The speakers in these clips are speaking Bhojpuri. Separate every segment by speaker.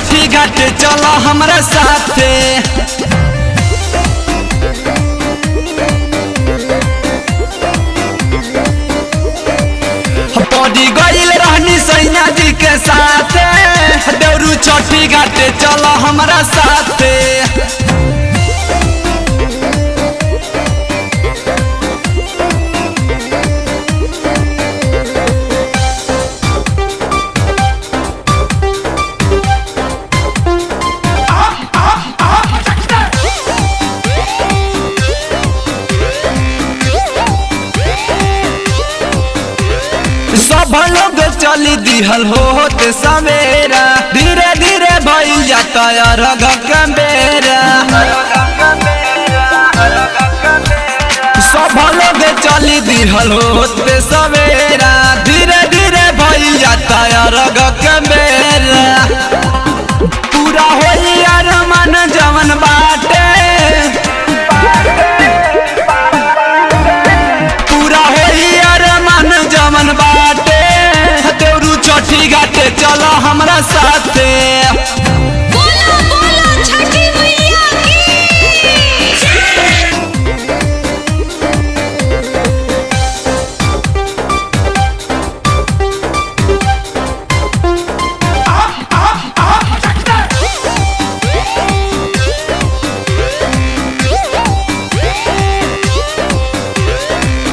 Speaker 1: छठी घाट चलो हमरा साथे। पड़ी गईल रहनी सैया जी के साथे, देवरू छठी घाट चलो हमरा साथे। सब लोग चली दिहल होत सवेरा, धीरे धीरे भइल जाता अर्घ के बेरा। सब लोग चली दिहल होत सवेरा, धीरे धीरे भइल जाता अर्घ के बेरा। पूरा होई अरमान जवन बाटे, पूरा होई अरमान जवन बाटे। देवरू छठी घाटे चलो हमरा साथे।
Speaker 2: बोलो बोलो छठी मैया की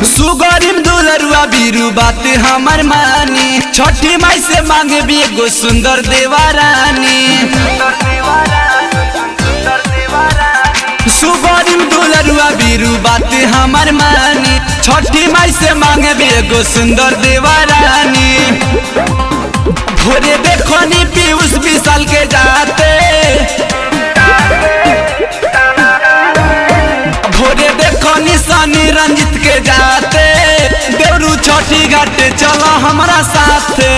Speaker 1: सुगरिम दुलरुआ बीरू बात हमर मानी, छठी माई से मांगे भी एगो सुंदर देवारानी। सुगरिम दुलरुआ बीरू बात हमर मानी, छठी माई से मांगे भी एगो सुंदर देवारानी। भोरे देखनी पीयूष विशाल के जाते, भोरे देखनी सनी रंजित के जाते। देवरू छठी घाट चलो हमरा साथे।